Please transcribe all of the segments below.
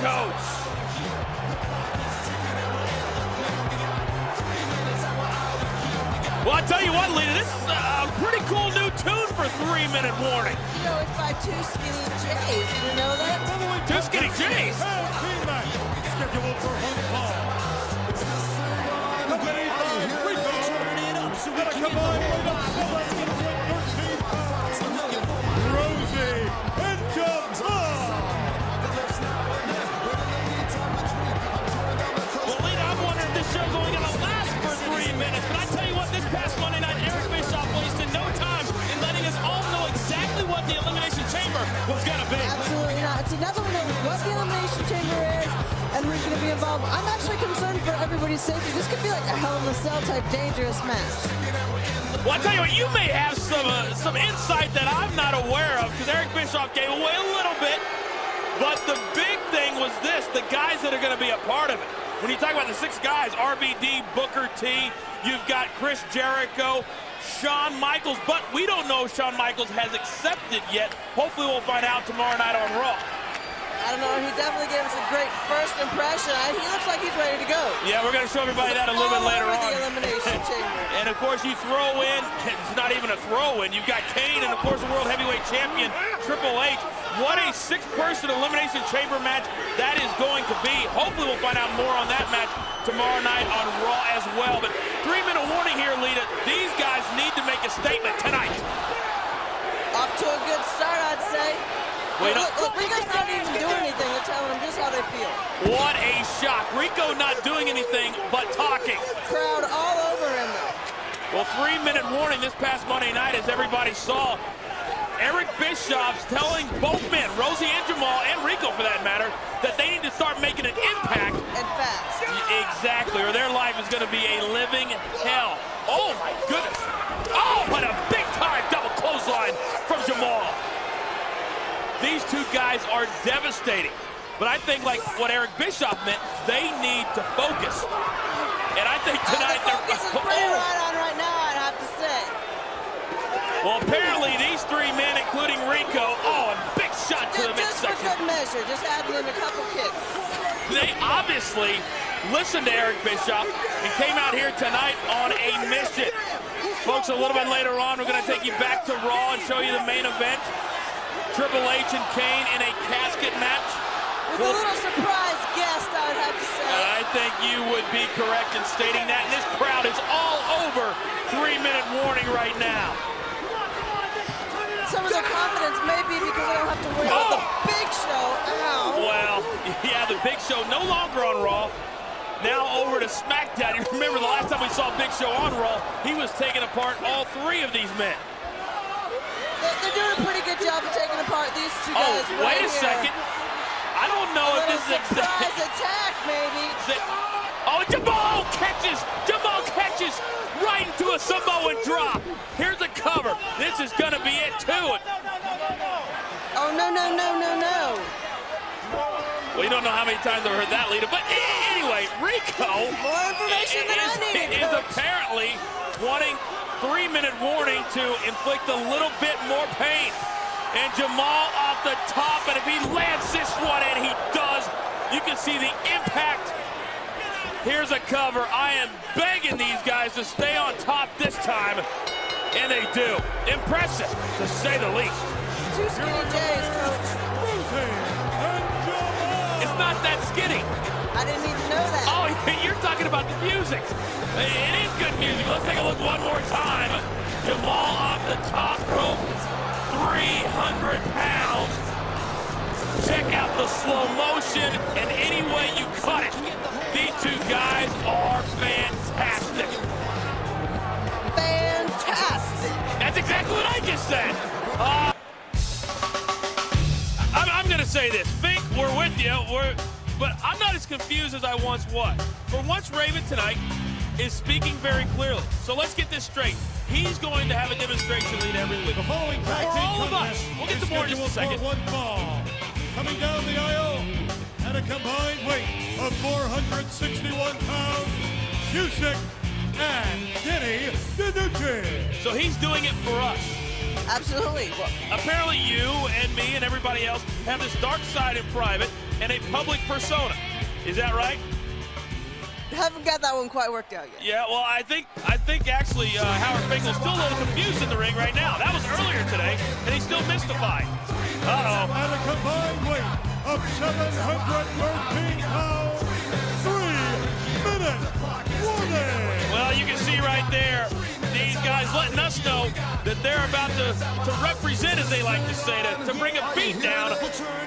coach. Well, I tell you what, Lita, this is a pretty cool new tune for 3-minute warning. You know, it's by Two Skinny Jays. Did you know that? Two Skinny Jays? Scheduled for one fall. Accompanied by Rico. And a combined weight of 713 pounds. Rosey and Jamal. Well, Lita, I'm wondering if this show's only going to last for 3 minutes. But I tell you what, this past Monday night, Eric Bischoff wasted no time in letting us all know exactly what the Elimination Chamber was going to be. Absolutely not. See, now that we know what the Elimination Chamber is and who's going to be involved, I'm actually concerned for everybody's safety. This could be like a Hell in a Cell type dangerous match. Well, I tell you what, you may have some insight that I'm not aware of, because Eric Bischoff gave away a little bit. But the big thing was this, the guys that are going to be a part of it. When you talk about the 6 guys, RVD, Booker T, you've got Chris Jericho, Shawn Michaels, but we don't know if Shawn Michaels has accepted yet. Hopefully we'll find out tomorrow night on Raw. I don't know, he definitely gave us a great first impression. He looks like he's ready to go. Yeah, we're going to show everybody that a little bit later on. The Elimination Chamber. And of course you throw in, it's not even a throw in, you've got Kane and of course the World Heavyweight Champion, Triple H. What a 6-person Elimination Chamber match that is going to be. Hopefully we'll find out more on that match tomorrow night on Raw as well. But 3-minute warning here, Lita. These guys need to make a statement tonight. Off to a good start, I'd say. Look, Rico's not even doing anything. They're telling them just how they feel. What a shock. Rico not doing anything but talking. Crowd all over him, though. Well, 3-minute warning this past Monday night, as everybody saw. Eric Bischoff's telling both men, Rosey and Jamal, and Rico for that matter, that they need to start making an impact. And fast. Exactly, or their life is going to be a living hell. Oh, my goodness. Oh, what a big-time double clothesline from Jamal. These 2 guys are devastating. But I think, like what Eric Bischoff meant, they need to focus. And I think tonight the focus is pretty right on right now, I'd have to say. Well, apparently these 3 men, including Rico, a big shot to the midsection. Just for good measure, just adding in a couple kicks. They obviously listened to Eric Bischoff and came out here tonight on a mission. Folks, a little bit later on, we're going to take you back to Raw and show you the main event. Triple H and Kane in a casket match. With a little surprise guest, I would have to say. I think you would be correct in stating that. And this crowd is all over 3-minute warning right now. Some of their confidence may be because they don't have to worry about the Big Show. Ow. Well, yeah, the Big Show no longer on Raw. Now over to SmackDown. You remember the last time we saw Big Show on Raw, he was taking apart all 3 of these men. They're doing a pretty good job of taking apart these 2 guys. Wait a second. I don't know if this is a surprise attack, maybe. Oh, Jamal catches right into a Samoan drop. Here's the cover. This is going to be it, too. Oh, no. Well, you don't know how many times I've heard that, Lita. But anyway, Rico More information than I need, is apparently wanting 3-minute warning to inflict a little bit more pain. And Jamal off the top, and if he lands this one, and he does, you can see the impact. Here's a cover. I am begging these guys to stay on top this time, and they do. Impressive, to say the least. 2 skinny Jays, Coach. It's not that skinny. I didn't even know that. Oh, you're talking about the music. It is good music. Let's take a look one more time. Jamal off the top rope, 300 pounds. Check out the slow motion, and any way you cut it, these 2 guys are fantastic. Fantastic. That's exactly what I just said. I'm going to say this. Fink, we're with you. But I'm not as confused as I once was. For once, Raven tonight is speaking very clearly. So let's get this straight. He's going to have a demonstration lead every week. The following For all of us. We'll get to more in just a second. One fall. Coming down the aisle at a combined weight of 461 pounds, Cusick and DeNucci. So he's doing it for us. Absolutely. Well, apparently you and me and everybody else have this dark side in private. and a public persona. Is that right? Haven't got that one quite worked out yet. Yeah, well, I think actually Howard Finkel's still a little confused in the ring right now. That was earlier today, and he's still mystified. Uh-oh. At a combined weight of 713 pounds, 3-minute warning. Well, you can see right there, these guys letting us know that they're about to represent, as they like to say, to bring a beat down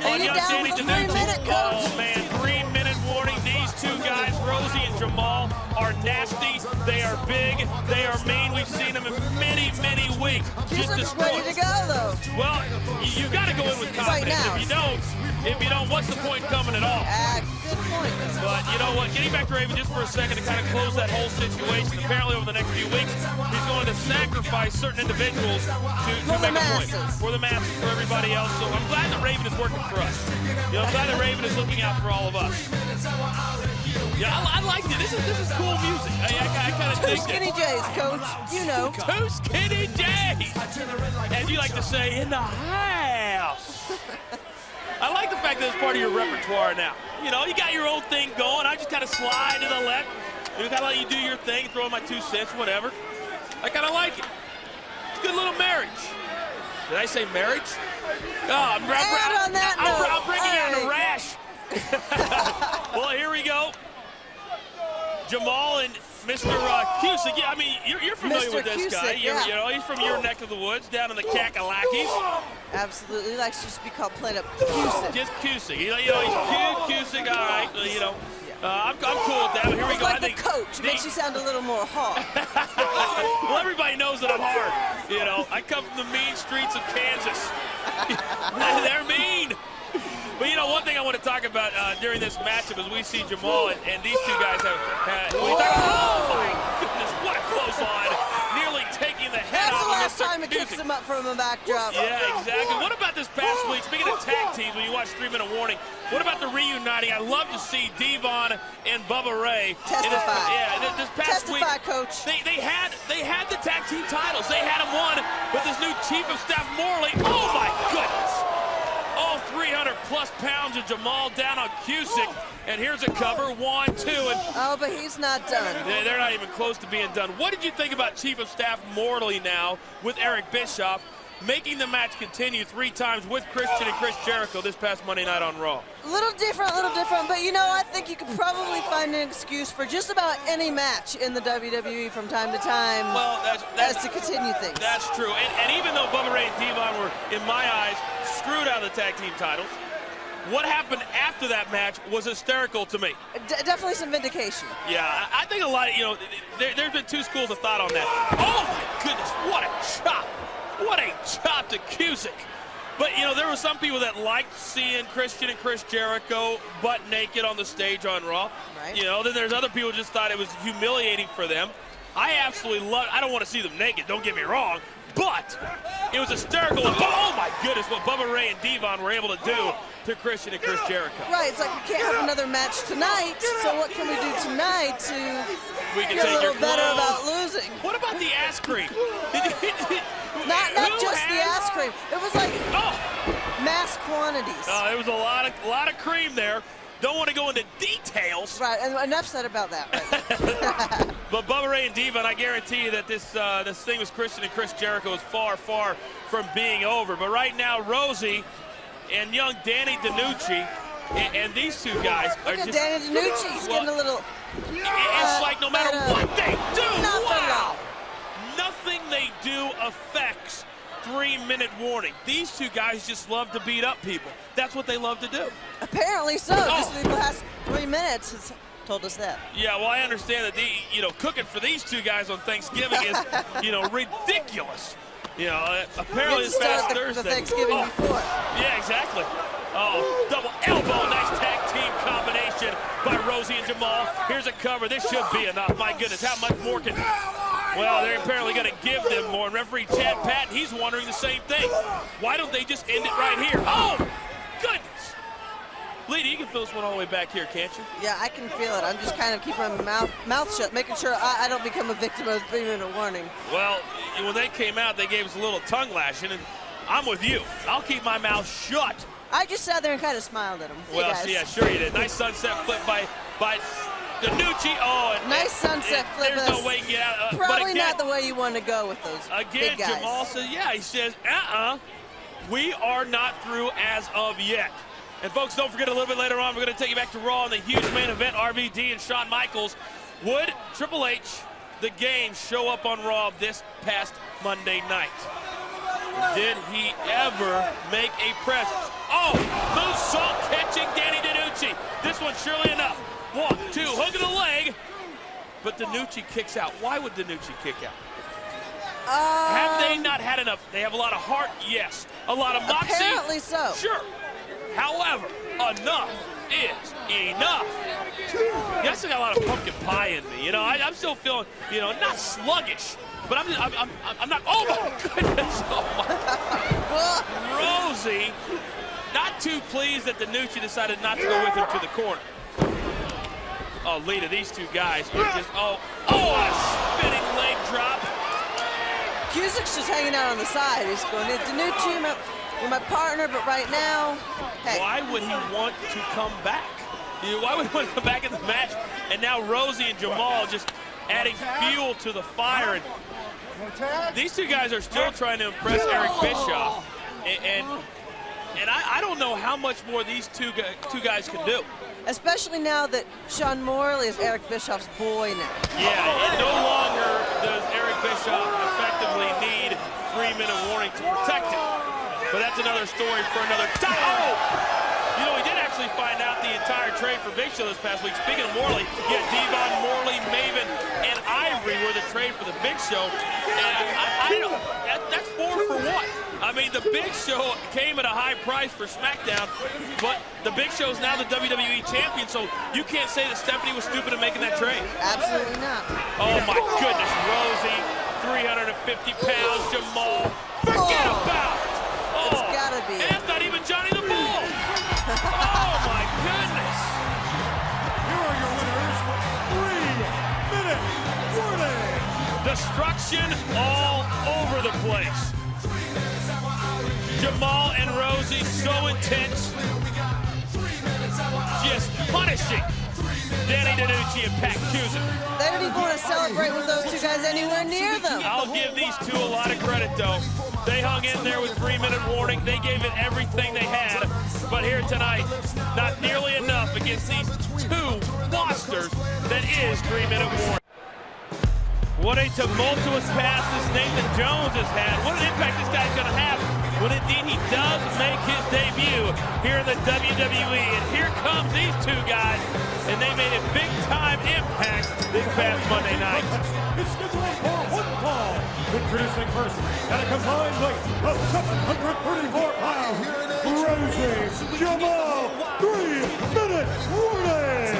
on young Danny DeNucci. Oh, man, 3-minute warning. These two guys, Rosey and Jamal, are nasty. They are big. They are mean. We've seen them in many, many weeks. Cusick's ready to go, though. Well, you've got to go in with confidence. If you don't, what's the point coming at all? Good point. But you know what? Getting back to Raven just for a second to kind of close that whole situation. Apparently, over the next few weeks, he's going to sacrifice certain individuals to make a point. For the masses, for everybody else. So I'm glad that Raven is working for us. You know, I'm glad that Raven is looking out for all of us. Yeah, I liked it. This is cool music. I kind of think Two skinny J's, Coach. You know. Two skinny J's. As you like to say, in the house. I like the fact that it's part of your repertoire now. You know, you got your own thing going. I just kind of slide to the left. I kind of let you do your thing, throw in my 2 cents, whatever. I kind of like it. It's a good little marriage. Did I say marriage? Oh, I'm bringing out a rash. Well, here we go. Jamal and Mr. Cusick. Yeah, I mean, you're familiar with this guy. You know, he's from your neck of the woods, down in the Kakalakis. Absolutely. He likes to just be called played up Cusick. Just Cusick. You know, he's cute, Cusick. All right. You know, I'm cool with that. But here we go. Like the coach. It makes you sound a little more hard. Well, everybody knows that I'm hard. You know, I come from the mean streets of Kansas. They're mean. But you know, one thing I want to talk about during this matchup is we see Jamal and these two guys have. Oh my goodness, what a clothesline! Nearly taking the head off of Mr. That's the last time it kicks him up from a backdrop. Yeah, exactly. What about this past week? Speaking of tag teams, when you watch 3-minute warning, what about the reuniting? I love to see Devon and Bubba Ray. Testify. This past week, Coach. They had the tag team titles. They had them won, but this new chief of staff Morley. Oh my goodness! All 300+ pounds of Jamal down on Cusick, and here's a cover, 1, 2, and oh, but he's not done. They're not even close to being done. What did you think about Chief of Staff Morley now with Eric Bischoff making the match continue 3 times with Christian and Chris Jericho this past Monday night on Raw? A little different, but you know, I think you could probably find an excuse for just about any match in the WWE from time to time. Well, that's to continue things. That's true, and even though Bubba Ray and Devon were, in my eyes, screwed out of the tag team titles, what happened after that match was hysterical to me. Definitely some vindication. Yeah, I think a lot of, you know, there's been 2 schools of thought on that. Oh my goodness, what a chop. What a chop to Cusick. But, you know, there were some people that liked seeing Christian and Chris Jericho butt naked on the stage on Raw. Right. You know, then there's other people who just thought it was humiliating for them. I absolutely love it. I don't want to see them naked, don't get me wrong. But it was hysterical. Oh, my goodness, what Bubba Ray and Devon were able to do to Christian and Chris Jericho. Right, it's like we can't have another match tonight, so what can we do tonight to feel a little better about losing? What about the ass cream? Not just the ass cream. It was like mass quantities. There was a lot of cream there. Don't want to go into details. Right, and enough said about that. Right? But Bubba Ray and Devon, I guarantee you that this thing with Christian and Chris Jericho is far, far from being over. But right now, Rosey and young Danny DeNucci and these two guys are just... Danny DeNucci, he's getting a little... It's like no matter what they do, wow! Nothing they do affects 3-minute warning. These two guys just love to beat up people. That's what they love to do. Apparently so. Just the last 3 minutes has told us that. Yeah, well, I understand that cooking for these two guys on Thanksgiving is, ridiculous. You know, apparently this past Thursday. The Thanksgiving before. Yeah, exactly. Oh, double elbow, nice tag team combination by Rosey and Jamal. Here's a cover. This should be enough. My goodness, how much more can... Well, they're apparently going to give them more. And referee Chad Patton, he's wondering the same thing. Why don't they just end it right here? Oh, goodness. Lady, you can feel this one all the way back here, can't you? Yeah, I can feel it. I'm just kind of keeping my mouth shut, making sure I don't become a victim of the 3-minute warning. Well, when they came out, they gave us a little tongue lashing, and I'm with you. I'll keep my mouth shut I just sat there and kind of smiled at him. Well, yeah, sure you did. Nice sunset flip by DeNucci. Oh, nice sunset flip. There's no way you get out. Probably not the way you want to go with those again, big guys. Jamal says, yeah, he says, we are not through as of yet. And folks, don't forget, a little bit later on, we're going to take you back to Raw in the huge main event, RVD and Shawn Michaels. Would Triple H, the game, show up on Raw this past Monday night? Did he ever make a presence? Oh, moonsault catching Danny DeNucci. This one, surely enough. 1, 2, hook of the leg. But DeNucci kicks out. Why would DeNucci kick out? Have they not had enough? They have a lot of heart, yes. A lot of moxie. Apparently so. Sure. However, enough is enough. Yeah, I still got a lot of pumpkin pie in me. You know, I'm still feeling, you know, not sluggish, but I'm not. Oh my goodness! Oh my. Rosey, not too pleased that DeNucci decided not to go with him to the corner. Oh, Lita, these two guys are just a spinning leg drop. Cusick's just hanging out on the side. He's going, DeNucci, you're my partner, but right now, hey. Why would he want to come back? Why would he want to come back in the match? And now Rosey and Jamal just adding fuel to the fire. And these two guys are still trying to impress Eric Bischoff. And I don't know how much more these two guys can do. Especially now that Sean Morley is Eric Bischoff's boy now. Yeah, and no longer does Eric Bischoff effectively need 3-minute warning to protect him. But that's another story for another time. Oh! You know, we did actually find out the entire trade for Big Show this past week. Speaking of Morley, yeah, Devon, Morley, Maven, and Ivory were the trade for the Big Show. And that's 4 for 1. I mean, the Big Show came at a high price for SmackDown, but the Big Show is now the WWE champion, so you can't say that Stephanie was stupid in making that trade. Absolutely not. Oh, my goodness. Rosey, 350 pounds. Jamal, forget about it. It's gotta be. And that's not even Johnny the Bull. Oh, my goodness. Here are your winners, 3-minute warning. Destruction all over the place. Jamal and Rosey so intense. Just punishing Danny DeNucci and Pat Cusick. They don't even want to celebrate with those two guys anywhere near them. I'll give these two a lot of credit, though. They hung in there with 3-minute warning. They gave it everything they had. But here tonight, not nearly enough against these two monsters that is 3-minute warning. What a tumultuous pass this Nathan Jones has had. What an impact this guy's going to have when indeed he does make his debut here in the WWE. And here comes these two guys, and they made a big-time impact this past Monday night. It's scheduled for one fall. Introducing first, at a combined weight of 734 pounds, Rosey, Jamal, 3-minute warning.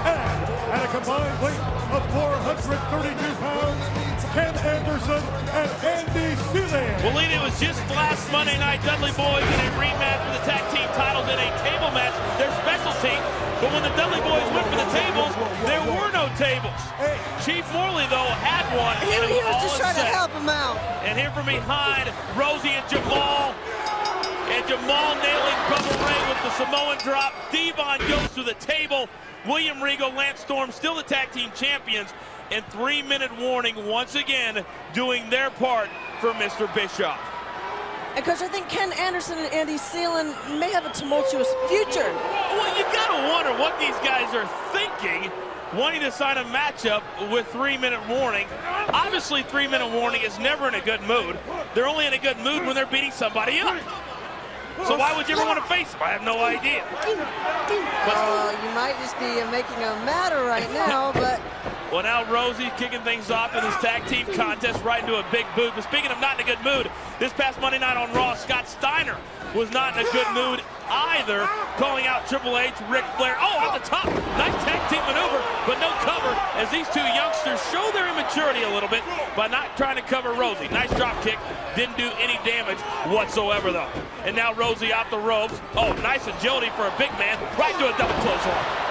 And at a combined weight of 432 pounds, Ken Anderson and Andy Ceelen. Well, Lita, it was just last Monday night, Dudley boys in a rematch for the tag team titles in a table match, their specialty. But when the Dudley boys went for the tables, there were no tables. Chief Morley, though, had one. He was just trying to help him out. And here from behind, Rosey and Jamal. And Jamal nailing Bubba Ray with the Samoan drop. Devon goes to the table. William Regal, Lance Storm, still the tag team champions. And 3-minute warning once again doing their part for Mr. Bischoff. And Coach, I think Ken Anderson and Andy Ceelen may have a tumultuous future. Well, you gotta wonder what these guys are thinking, wanting to sign a matchup with 3-minute warning. Obviously, 3-minute warning is never in a good mood. They're only in a good mood when they're beating somebody up. So why would you ever want to face them? I have no idea. You might just be making a matter right now, but... Well, now Rosey kicking things off in this tag team contest right into a big boot. But speaking of not in a good mood, this past Monday night on Raw, Scott Steiner was not in a good mood either, calling out Triple H, Ric Flair. Oh, off the top. Nice tag team maneuver, but no cover as these two youngsters show their immaturity a little bit by not trying to cover Rosey. Nice drop kick. Didn't do any damage whatsoever, though. And now Rosey off the ropes. Oh, nice agility for a big man. Right into a double clothesline.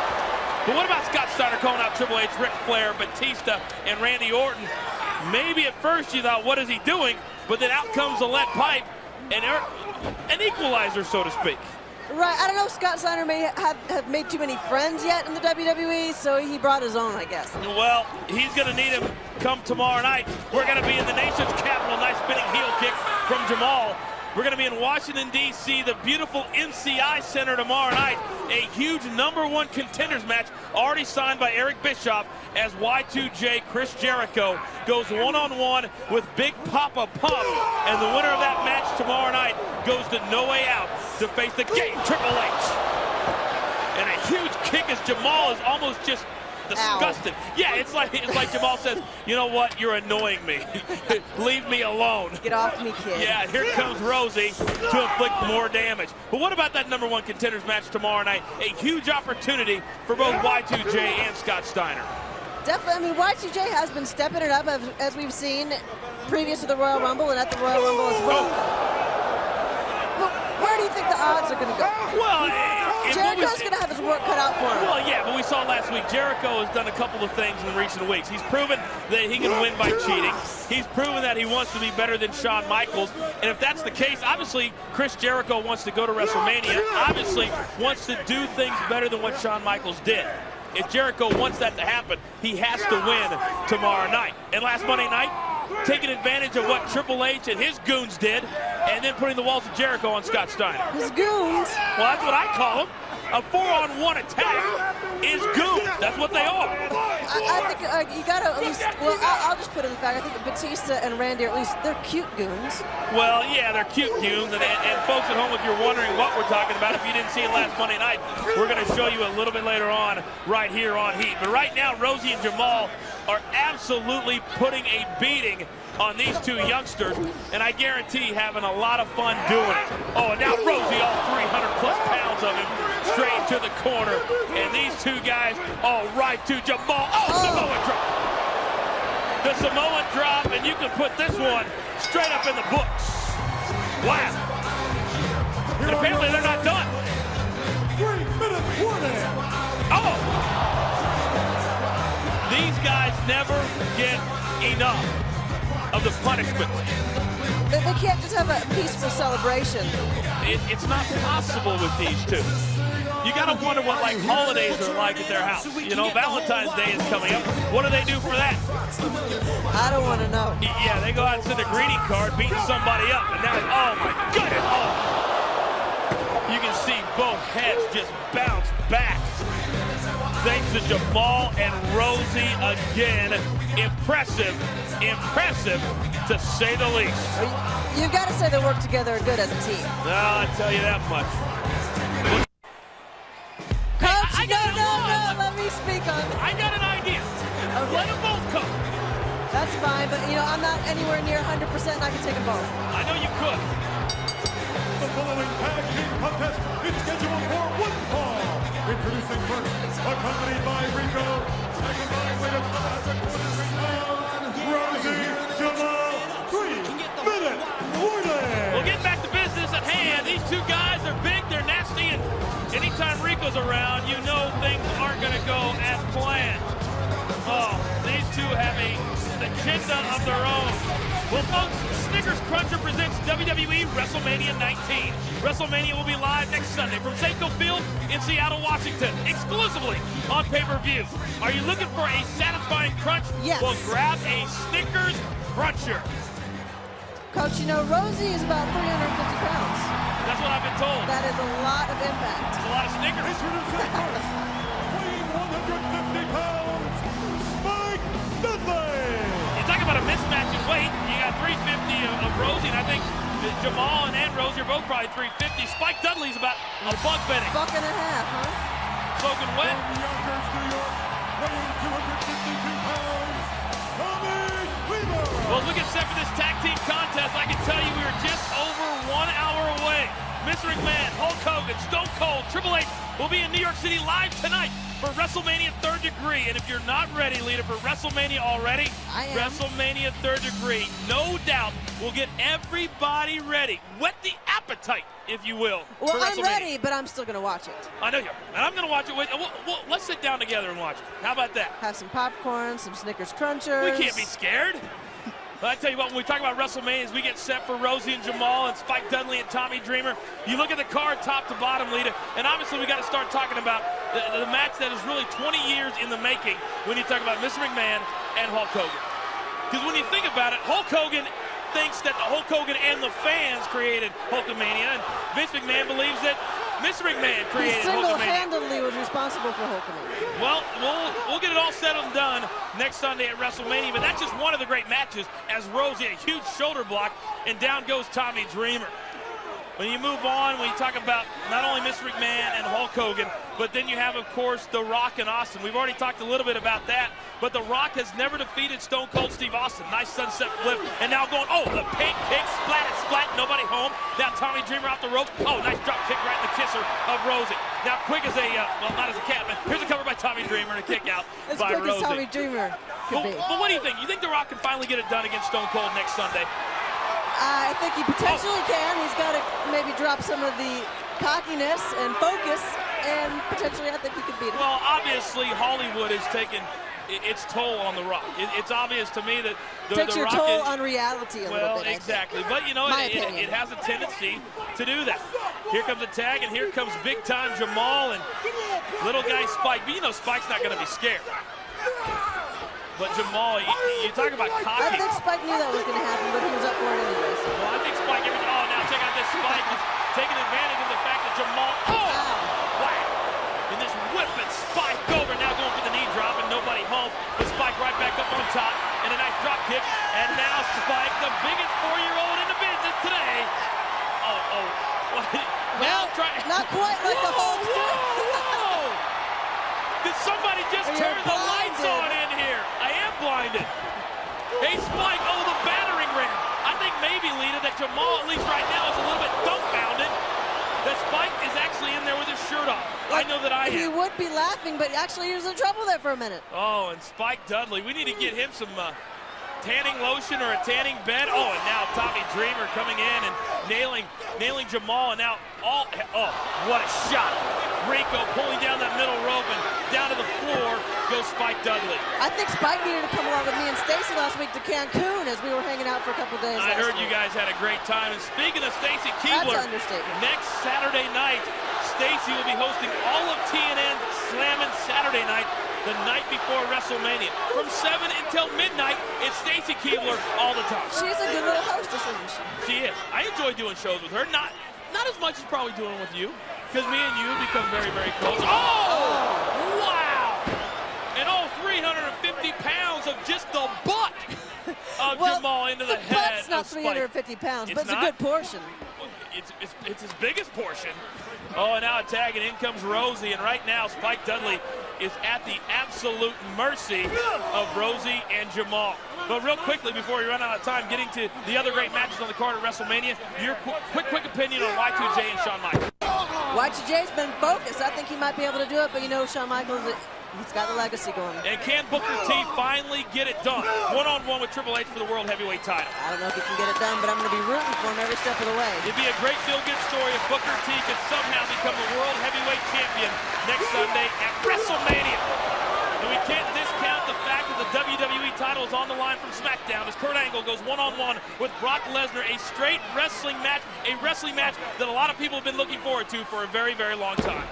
But what about Scott Steiner calling out Triple H, Ric Flair, Batista, and Randy Orton? Maybe at first you thought, what is he doing? But then out comes the lead pipe, and an equalizer, so to speak. Right, I don't know if Scott Steiner may have made too many friends yet in the WWE, so he brought his own, I guess. Well, he's going to need him come tomorrow night. We're going to be in the nation's capital. Nice spinning heel kick from Jamal. We're going to be in Washington, D.C., the beautiful MCI Center tomorrow night. A huge #1 contenders match already signed by Eric Bischoff as Y2J Chris Jericho goes one-on-one with Big Papa Pump. And the winner of that match tomorrow night goes to No Way Out to face the Game Triple H. And a huge kick as Jamal is almost just disgusted. Ow. Yeah, it's like Jamal says, you know what, you're annoying me. Leave me alone. Get off me, kid. Yeah, here comes Rosey to inflict more damage. But what about that #1 contenders match tomorrow night? A huge opportunity for both Y2J and Scott Steiner. Definitely, I mean, Y2J has been stepping it up as we've seen previous to the Royal Rumble and at the Royal Rumble as well. But where do you think the odds are going to go? Well, Jericho's going to have his work cut out for him. Well, yeah, but we saw last week Jericho has done a couple of things in recent weeks. He's proven that he can win by cheating. He's proven that he wants to be better than Shawn Michaels. And if that's the case, obviously Chris Jericho wants to go to WrestleMania, obviously wants to do things better than what Shawn Michaels did. If Jericho wants that to happen, he has to win tomorrow night. And last Monday night, taking advantage of what Triple H and his goons did, and then putting the walls of Jericho on Scott Steiner. His goons? Well, that's what I call them. A 4-on-1 attack is goons. That's what they are. I think you got to at least, well, I'll just put in the fact, I think that Batista and Randy, at least, they're cute goons. Well, yeah, they're cute goons. And folks at home, if you're wondering what we're talking about, if you didn't see it last Monday night, we're going to show you a little bit later on right here on Heat. But right now, Rosey and Jamal are absolutely putting a beating on these two youngsters, and I guarantee having a lot of fun doing it. Oh, and now Rosey, all 300-plus pounds of him, straight to the corner. And these two guys, all right to Jamal. Oh, Samoan drop. The Samoan drop, and you can put this one straight up in the books. Wow. And apparently they're not done. 3-minute warning. Oh. These guys never get enough of the punishment. They can't just have a peaceful celebration. It's not possible with these two. You gotta wonder what like holidays are like at their house. You know, Valentine's Day is coming up. What do they do for that? I don't want to know. Yeah, they go out and send a greeting card beating somebody up, and now, oh my goodness! Oh. You can see both heads just bounce back. Thanks to Jamal and Rosey again. Impressive, impressive to say the least. You've got to say they work together good as a team. No, I tell you that much. Coach, no, let me speak on it. I got an idea. Okay. Let them both come. That's fine, but you know, I'm not anywhere near 100% and I can take them both. I know you could. The following tag team contest is scheduled for one fall. Introducing first, accompanied by Rico, at a combined weight of 743 pounds, Rosey, Jamal, 3-minute warning. We'll get back to business at hand. These two guys are big, they're nasty, and anytime Rico's around, you know things aren't going to go as planned. Oh, these two have an agenda of their own. Well, folks, Snickers Cruncher presents WWE WrestleMania 19. WrestleMania will be live next Sunday from Safeco Field in Seattle, Washington, exclusively on pay-per-view. Are you looking for a satisfying crunch? Yes. Well, grab a Snickers Cruncher. Coach, you know, Rosey is about 350 pounds. That's what I've been told. That is a lot of impact. It's a lot of Snickers. Introducing first, weighing 150 pounds, Spike Dudley. You talk about a mismatch in weight. You got 350 of Rosey, and I think Jamal and Rosey are both probably 350. Spike Dudley's about a buck betting. $1.50, huh? Soaking wet. From Yonkers, New York, weighing 252 pounds, Tommy Weaver. Well, as we get set for this tag team contest, I can tell you we are just over 1 hour away. Mr. McMahon, Hulk Hogan, Stone Cold, Triple H will be in New York City live tonight for WrestleMania 3rd Degree. And if you're not ready, Lita, for WrestleMania already, I am. WrestleMania 3rd Degree, no doubt, will get everybody ready. Whet the appetite, if you will. Well, for I'm WrestleMania. ready, but I'm still going to watch it. I know you are. And I'm going to watch it with you. Well, let's sit down together and watch it. How about that? Have some popcorn, some Snickers Crunchers. We can't be scared. But I tell you what, when we talk about WrestleMania, as we get set for Rosey and Jamal and Spike Dudley and Tommy Dreamer, you look at the card top to bottom, Lita, and obviously we got to start talking about the match that is really 20 years in the making when you talk about Mr. McMahon and Hulk Hogan. Because when you think about it, Hulk Hogan thinks that the Hulk Hogan and the fans created Hulkamania, and Vince McMahon believes that Mr. McMahon created Hulkamania. He single-handedly was responsible for Hulkamania. Well, we'll get it all settled and done next Sunday at WrestleMania, but that's just one of the great matches as Rosey, a huge shoulder block, and down goes Tommy Dreamer. When you move on, when you talk about not only Mr. McMahon and Hulk Hogan, but then you have, of course, The Rock and Austin. We've already talked a little bit about that, but The Rock has never defeated Stone Cold Steve Austin. Nice sunset flip, and now going, oh, the pancake, splat, nobody home. Now Tommy Dreamer off the rope. Oh, nice drop kick right in the kisser of Rosey. Now quick as a, well, not as a cat, but here's a cover by Tommy Dreamer and a kick out by Rosey. As quick as Tommy Dreamer could be. But what do you think? You think The Rock can finally get it done against Stone Cold next Sunday? I think he potentially can. He's got to maybe drop some of the cockiness and focus, and potentially I think he could beat him. Well, obviously Hollywood has taken its toll on The Rock. It's obvious to me that The Rock takes your toll is, on reality a little bit. Well, exactly. But, you know, it has a tendency to do that. Here comes a tag, and here comes big-time Jamal and little guy Spike. But, you know, Spike's not going to be scared. But Jamal, you talk about cocky. I think Spike knew that was going to happen, but he was up for it anyways. Well, I think Spike, oh, now check out this Spike. He's taking advantage of the fact that Jamal, wow. And this whipping Spike over, now going for the knee drop, and nobody home. The Spike right back up on top, and a nice drop kick. And now Spike, the biggest 4-year-old in the business today. Now try. Not quite like the Hulk. Did somebody just turn the lights on in here? I am blinded. Hey, Spike, oh, the battering ram. I think maybe, Lita, that Jamal, at least right now, is a little bit dumbfounded that Spike is actually in there with his shirt off. I know that I am. He would be laughing, but actually he was in trouble there for a minute. Oh, and Spike Dudley, we need to get him some tanning lotion or a tanning bed. Oh, and now Tommy Dreamer coming in and nailing Jamal, and now what a shot. Rico pulling down that middle rope, and down to the floor goes Spike Dudley. I think Spike needed to come along with me and Stacy last week to Cancun as we were hanging out for a couple days. I heard you guys had a great time. And speaking of Stacy Keibler, that's an understatement. Next Saturday night, Stacy will be hosting all of TNN Slammin' Saturday night, the night before WrestleMania. From 7 until midnight, it's Stacy Keibler all the time. She's a good little hostess, isn't she? She is. I enjoy doing shows with her. Not as much as probably doing with you, because me and you have become very, very close. Oh! Wow! And all 350 pounds of just the butt of Jamal into the head butt's not 350 pounds, but it's a good portion. It's his biggest portion. Oh, and now a tag, and in comes Rosey, and right now Spike Dudley is at the absolute mercy of Rosey and Jamal. But real quickly, before we run out of time, getting to the other great matches on the card at WrestleMania, your quick opinion on Y2J and Shawn Michaels. Y2J's been focused. I think he might be able to do it, but you know, Shawn Michaels, he's got the legacy going. And can Booker T finally get it done? One-on-one with Triple H for the World Heavyweight title. I don't know if he can get it done, but I'm going to be rooting for him every step of the way. It'd be a great feel-good story if Booker T could somehow become the World Heavyweight Champion next Sunday at WrestleMania. And we can't discount the fact that the WWE title is on the line from SmackDown as Kurt Angle goes one-on-one with Brock Lesnar, a straight wrestling match that a lot of people have been looking forward to for a very, very long time.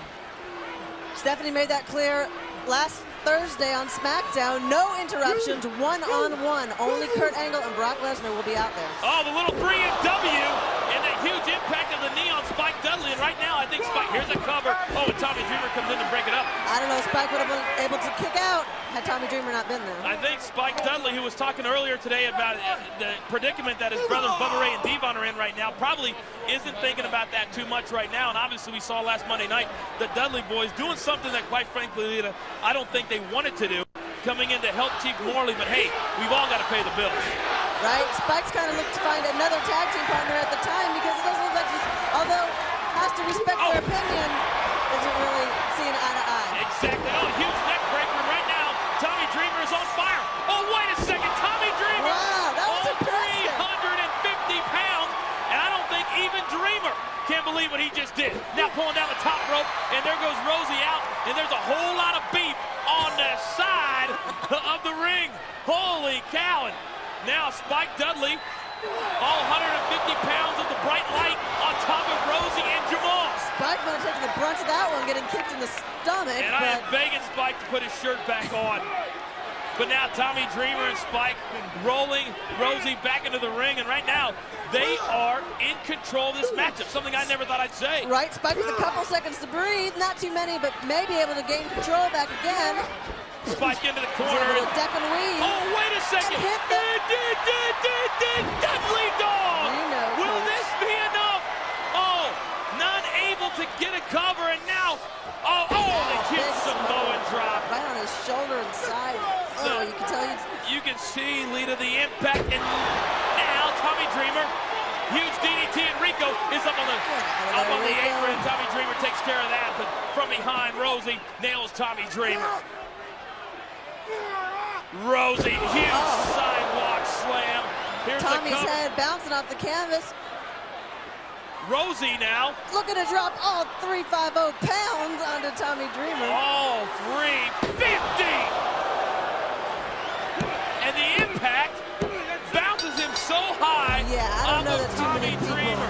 Stephanie made that clear last Thursday on SmackDown. No interruptions, one-on-one. Only Kurt Angle and Brock Lesnar will be out there. Oh, the little 3MW and the huge impact of the knee on Spike Dudley. And right now, I think Spike, here's a cover. Oh, and Tommy Dreamer comes in to break it up. I don't know, Spike would have been able to kick out had Tommy Dreamer not been there. I think Spike Dudley, who was talking earlier today about the predicament that his brothers Bubba Ray and Devon are in right now, probably isn't thinking about that too much right now. And obviously, we saw last Monday night the Dudley boys doing something that, quite frankly, I don't think they wanted to do, coming in to help Chief Morley. But hey, we've all got to pay the bills. Right? Spike's kind of looked to find another tag team partner at the time, because it doesn't look like he's, although has to respect their opinion, isn't really seeing eye to eye. Exactly. Oh, huge neck breaker. And right now, Tommy Dreamer is on fire. Oh, wait a second. Tommy Dreamer. Wow, that was impressive. 350 pounds. And I don't think even Dreamer can't believe what he just did. Now pulling down the top rope, and there goes Rosey out, and there's a whole lot of beef on the side of the ring. Holy cow. And Now Spike Dudley, all 150 pounds of the bright light on top of Rosey and Jamal. Spike might have taken the brunt of that one, getting kicked in the stomach. And I am begging Spike to put his shirt back on. But now Tommy Dreamer and Spike rolling Rosey back into the ring, and right now they are in control of this matchup, something I never thought I'd say. Right, Spike with a couple seconds to breathe, not too many, but maybe able to gain control back again. Spike into the corner. A little deck and weave. Oh, wait a second. Dudley dog. Will this be enough? Oh, not able to get a cover, and now, the cute Samoan drop. Right on his shoulder and side. Oh, you can tell you can see, Lita, the impact, and now Tommy Dreamer, huge DDT, and Rico is up on the apron. Tommy Dreamer takes care of that, but from behind, Rosey nails Tommy Dreamer. Rosey, huge sidewalk slam. Here's Tommy's the head bouncing off the canvas. Rosey now. Looking to drop all 350 pounds onto Tommy Dreamer. All 350. And the impact bounces him so high. Yeah, I don't know that too Tommy many people Dreamer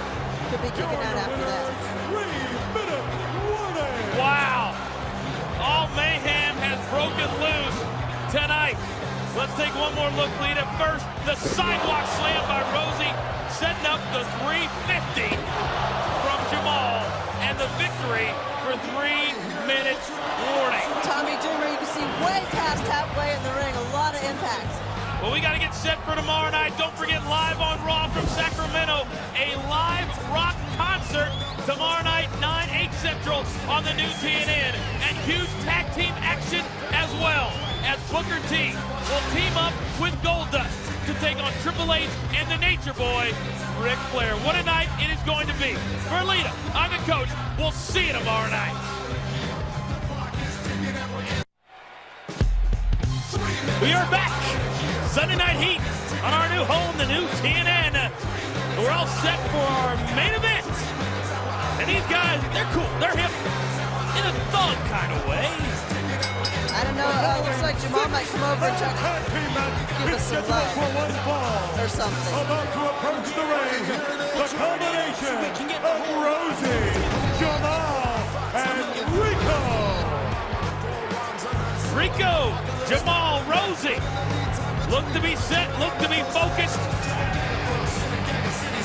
could be kicking out after that. 3-minute warning. Wow. All mayhem has broken loose tonight. Let's take one more look, Lita. First, the sidewalk slam by Rosey, setting up the 350 from Jamal, and the victory for 3 minutes warning. Tommy Dreamer, you can see way past halfway in the ring, a lot of impact. Well, we got to get set for tomorrow night. Don't forget, live on Raw from Sacramento, a live rock concert tomorrow night, 9/8 Central on the new TNN, and huge tag team action as well, as Booker T will team up with Goldust to take on Triple H and the Nature Boy, Ric Flair. What a night it is going to be. For Lita, I'm the coach. We'll see you tomorrow night. We are back. Sunday Night Heat on our new home, the new TNN. We're all set for our main event. And these guys, they're cool. They're hip in a thug kind of way. I don't know. Looks like Jamal might come over and try to give us some love or something. About to approach the ring, the combination of Rosey, Jamal, and Rico. Rico, Jamal, Rosey. Look to be set, look to be focused.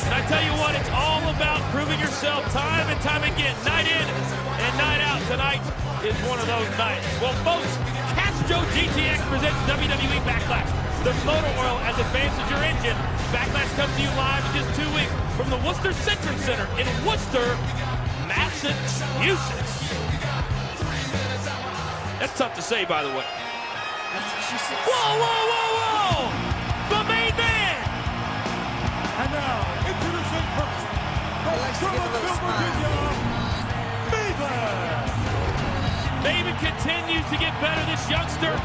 And I tell you what, it's all about proving yourself time and time again, night in and night out. Tonight is one of those nights. Well, folks, Castro GTX presents WWE Backlash. The motor oil as advances your engine. Backlash comes to you live in just 2 weeks from the Worcester Centrum Center in Worcester, Massachusetts. That's tough to say, by the way. Whoa, whoa, whoa, whoa! The main man! And now, introducing first, from Charlottesville, Virginia, Maven! Maven continues to get better, this youngster.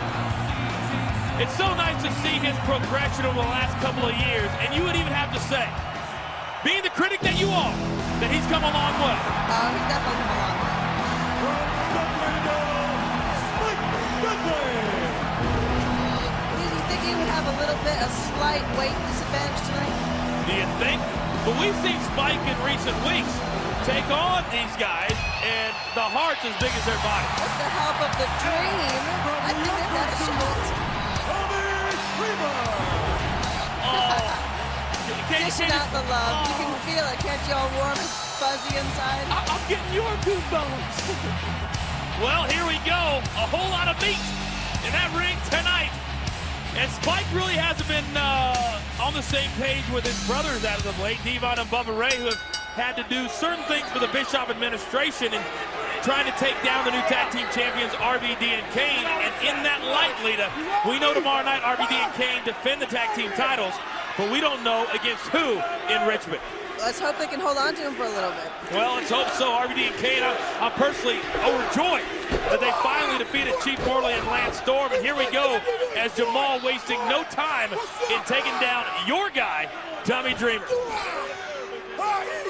It's so nice to see his progression over the last couple of years, and you would even have to say, being the critic that you are, that he's come a long way. He's definitely come a long way. He would have a little bit of slight weight disadvantage tonight. Do you think? But we've seen Spike in recent weeks take on these guys, and the heart's as big as their body. With the help of the Dream, I think they've got a shot. Dishing out the love. You can feel it. Can't you all warm and fuzzy inside? I'm getting your goosebumps. Well, here we go. A whole lot of meat in that ring tonight. And Spike really hasn't been on the same page with his brothers as of late, Devon and Bubba Ray, who have had to do certain things for the Bischoff administration and trying to take down the new tag team champions, RVD and Kane. And in that light, Lita, we know tomorrow night RVD and Kane defend the tag team titles, but we don't know against who in Richmond. Let's hope they can hold on to him for a little bit. Well, let's hope so. RVD and Kane, I'm personally overjoyed that they finally defeated Chief Morley and Lance Storm. And here we go as Jamal wasting no time in taking down your guy, Tommy Dreamer.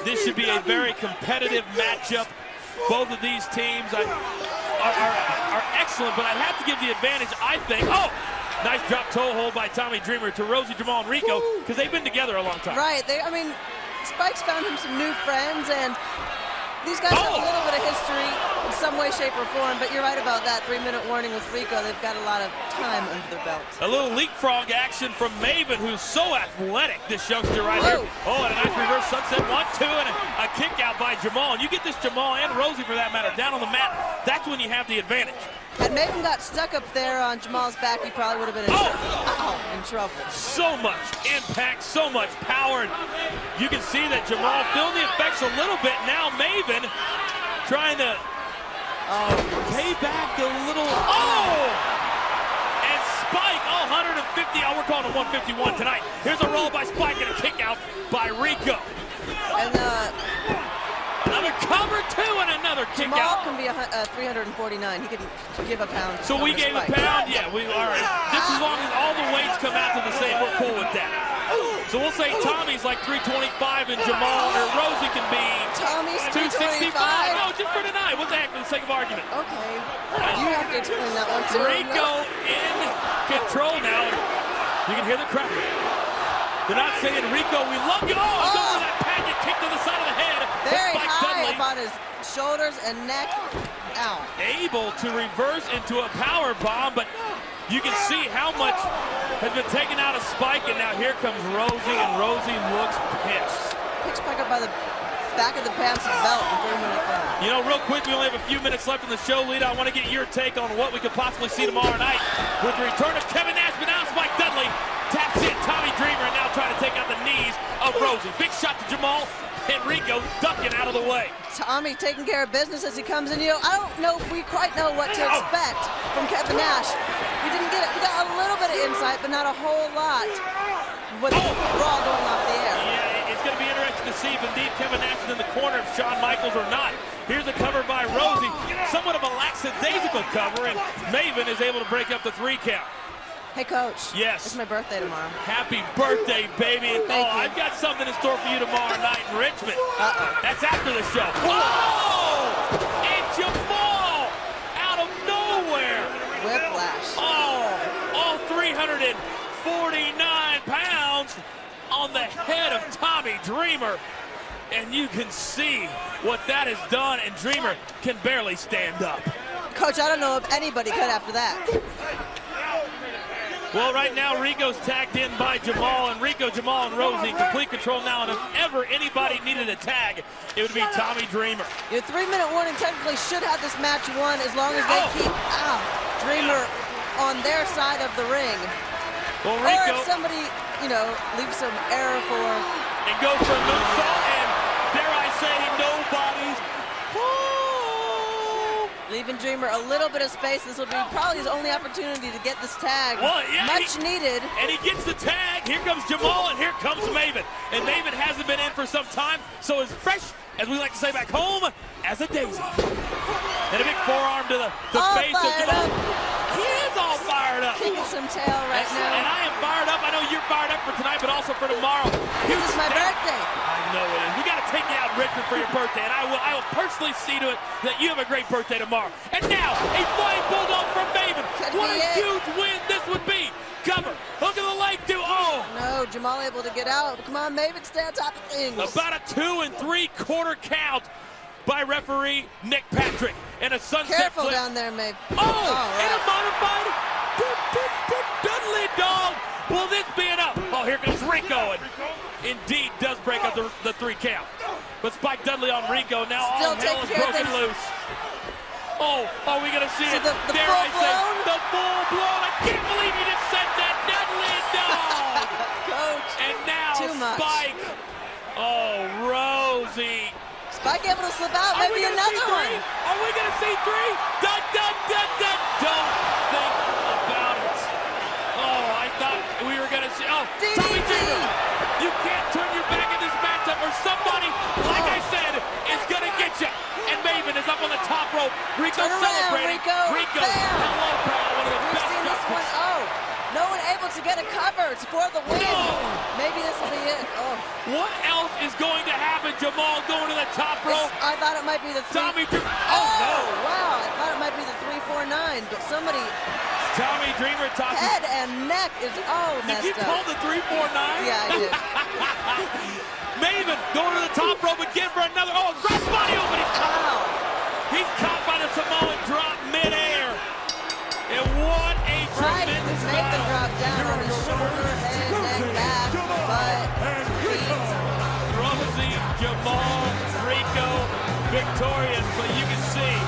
This should be a very competitive matchup. Both of these teams are excellent, but I have to give the advantage, I think. Oh, Nice drop toe hold by Tommy Dreamer to Rosey, Jamal, and Rico, because they've been together a long time. Right. I mean, Spike's found him some new friends, and these guys have a little bit of history in some way, shape, or form, but you're right about that 3-minute warning with Rico. They've got a lot of time under their belts. A little leapfrog action from Maven, who's so athletic, this youngster right here. Oh, and a nice reverse sunset 1-2, and a kick out by Jamal. And you get this Jamal and Rosey, for that matter, down on the mat, that's when you have the advantage. Had Maven got stuck up there on Jamal's back, he probably would have been in trouble. So much impact, so much power. And you can see that Jamal feeling the effects a little bit. Now Maven trying to pay back a little. And Spike, 150. We're calling it 151 tonight. Here's a roll by Spike and a kick out by Rico. And another cover, two, and another kick Jamal out. can be 349. He can give a pound. So we gave a pound? Yeah, all right. Just as long as all the weights come out to the same, we're cool with that. So we'll say Tommy's like 325 and Jamal or Rosey can be Tommy's 265. No, just for tonight. What the heck, for the sake of argument. Okay. You have to explain that one too. Rico in control now. You can hear the crowd. They're not saying, Rico, we love you. Go for that packet kick to the side of the head. Very Spike high Dudley. about his shoulders and neck. Ow. Able to reverse into a power bomb, but you can see how much has been taken out of Spike, and now here comes Rosey, and Rosey looks pissed. Picks back up by the back of the pants belt in 3-minute down. You know, real quick, we only have a few minutes left in the show, Lita. I want to get your take on what we could possibly see tomorrow night with the return of Kevin Nash, but now Spike Dudley taps in Tommy Dreamer and now trying to take out the knees of Rosey. Big shot to Jamal, and Rico ducking out of the way. Tommy taking care of business as he comes in. You know, I don't know if we quite know what to expect from Kevin Nash. We didn't get it. We got a little bit of insight, but not a whole lot with Raw going off the air. Yeah, it's going to be interesting to see if indeed Kevin Nash is in the corner of Shawn Michaels or not. Here's a cover by Rosey, somewhat of a lackadaisical cover, and Maven is able to break up the 3 count. Hey, Coach. Yes. It's my birthday tomorrow. Happy birthday, baby. Thank you. I've got something in store for you tomorrow night in Richmond. That's after the show. And Jamal out of nowhere. Whiplash. All 349 pounds on the head of Tommy Dreamer. And you can see what that has done, and Dreamer can barely stand up. Coach, I don't know if anybody could after that. Well, right now, Rico's tagged in by Jamal, and Rico, Jamal, and Rosey in complete control now. And if ever anybody needed a tag, it would be Tommy Dreamer. Your 3-minute warning technically should have this match won as long as they keep Dreamer on their side of the ring. Well, Rico, or if somebody, you know, leaves some error for... And go for a moonsault, and dare I say, nobody's... Leaving Dreamer a little bit of space. This will be probably his only opportunity to get this tag. Well, yeah, much needed. And he gets the tag. Here comes Jamal, and here comes Maven. And Maven hasn't been in for some time, so as fresh, as we like to say back home, as a daisy. And a big forearm to the face of Jamal. He is all fired up. Kicking some tail right now. And I am fired up. I know you're fired up for tonight, but also for tomorrow. This is my birthday. I know it is. We got to take you out, Richmond, for your birthday, and I will personally see to it that you have a great birthday tomorrow. And now, a flying bulldog from Maven. What a huge win this would be. Cover. Hook of the leg to No, Jamal able to get out. Come on, Maven, stay on top of things. About a 2 3/4 count by referee Nick Patrick. And a sunset Careful flip. down there, Maven. And a modified Dudley dog. Will this be enough? Here comes Rico, and indeed does break up the 3 count. But Spike Dudley on Rico. Now all hell is broken loose. Are we going to see it? The Dare I say, the full blown. I can't believe you just said that. Dudley dog. Coach. And now Spike. Rosey. Spike able to slip out. Maybe another one. Are we going to see 3? Don't think about it. I thought we were going to see. Tommy Dreamer. You can't turn your back in this matchup, or somebody, like I said, is going to get you. And Maven is up on the top rope. Rico celebrating. Rico. Hello, pal. One of the best seen this one. No one able to get a cover. It's for the win. Maybe this will be it. What else is going to happen? Jamal going to the top rope. I thought it might be the 3. Tommy Dreamer. No. Wow. I thought it might be the 349, but somebody Tommy Dreamer tosses. Head and neck is all messed up. Did you call the 3-4-9? Yeah, I did. Maven going to the top rope again for another. Oh, drop body open. He's caught. Wow. He's caught by the Samoan drop midair. And what a tremendous Maven battle. dropped down on his shoulder, head, neck, back, butt, feet. Rosey, Jamal, Rico, victorious, but you can see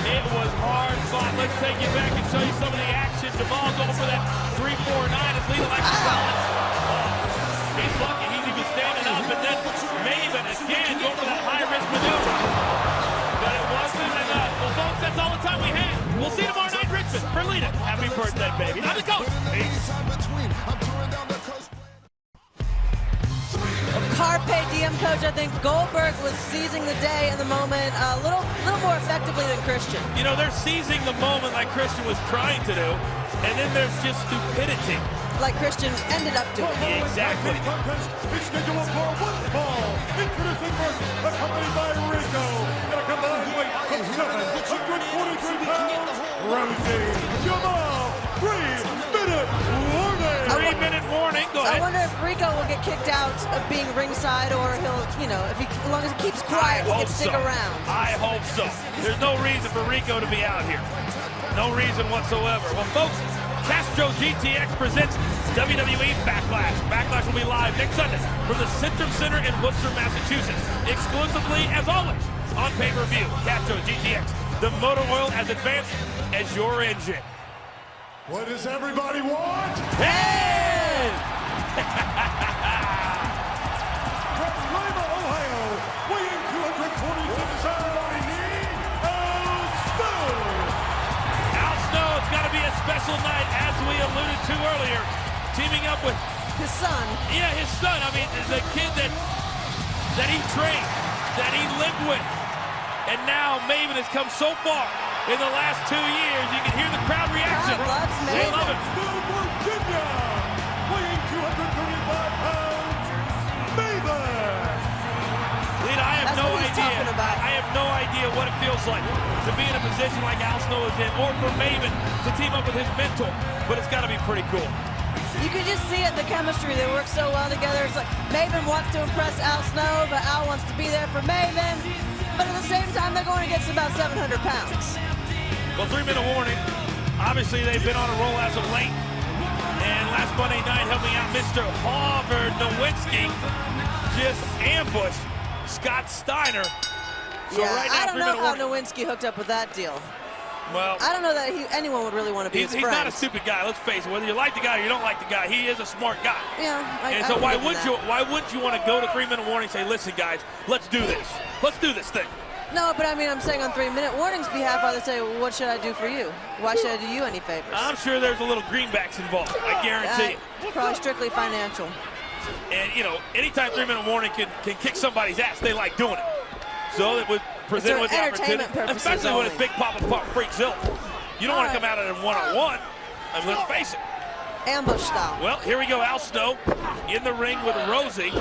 it was hard fought. Let's take you back and show you some of the action. Jamal going for that 3-4-9 as Lethal likes to balance. He's lucky he's even standing up, and then Maven again going for that high-risk maneuver. But it wasn't enough. Well, folks, that's all the time we have. We'll see you tomorrow night, Richmond. Perlita, happy birthday, baby. I'm the coach. Peace. Carpe diem, coach. I think Goldberg was seizing the day and the moment a little more effectively than Christian. You know, they're seizing the moment like Christian was trying to do, and then there's just stupidity. Like Christian ended up doing. Exactly. It's scheduled for one fall. Introducing first, accompanied by Rico, at a combined weight of 743 pounds. Rosey, Jamal, 3-minute warning. 3-minute warning. Go I ahead. wonder if Rico will get kicked out of being ringside, or he'll, you know, if he, as long as he keeps quiet, he can stick around. I hope so. There's no reason for Rico to be out here. No reason whatsoever. Well, folks, Castro GTX presents WWE Backlash. Backlash will be live next Sunday from the Centrum Center in Worcester, Massachusetts. Exclusively, as always, on pay-per-view. Castro GTX, the motor oil as advanced as your engine. What does everybody want? Hey! From Lima, Ohio, weighing 246 pounds, Al Snow, it's got to be a special night, as we alluded to earlier, teaming up with His son. yeah, his son. I mean, the kid that he trained, that he lived with. And now Maven has come so far in the last 2 years. You can hear the crowd reaction. God loves They Maven. love it. Virginia, weighing 235 pounds, Maven. Lita, I have That's no what he's idea. talking about. I have no idea what it feels like to be in a position like Al Snow is in, or for Maven to team up with his mentor. But it's got to be pretty cool. You can just see it, the chemistry. They work so well together. It's like Maven wants to impress Al Snow, but Al wants to be there for Maven. But at the same time, they're going against about 700 pounds. Well, 3-minute warning. Obviously, they've been on a roll as of late. And last Monday night, helping out Mr. Harvard Nowinski just ambushed Scott Steiner. So Yeah, right now, I don't know 3-minute how warning. Nowinski hooked up with that deal. Well, I don't know that anyone would really want to be his he's friend. not a stupid guy. Let's face it. Whether you like the guy or you don't like the guy, he is a smart guy. Yeah, And so why wouldn't you want to go to 3-minute warning and say, listen, guys, let's do this. Let's do this thing. No, but I mean, I'm saying on 3-minute warning's behalf, I would say, well, what should I do for you? Why should I do you any favors? I'm sure there's a little greenbacks involved. I guarantee you. Probably strictly financial. And, you know, anytime 3-minute warning can kick somebody's ass, they like doing it. So it would present For with the opportunity, entertainment purposes especially when it's only. Big Papa Freak Zilla. You don't want to come out at it one-on-one. I mean, let's face it. Ambush style. Well, here we go. Al Snow in the ring with Rosey.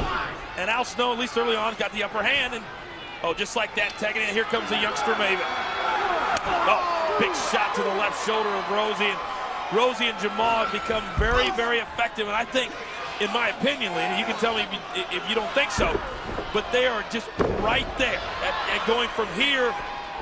And Al Snow, at least early on, got the upper hand. And, oh, just like that, tagging in. Here comes the youngster Maven. Oh, big shot to the left shoulder of Rosey. And Rosey and Jamal have become very, very effective. And I think, in my opinion, Lena, you can tell me if you don't think so, but they are just right there at going from here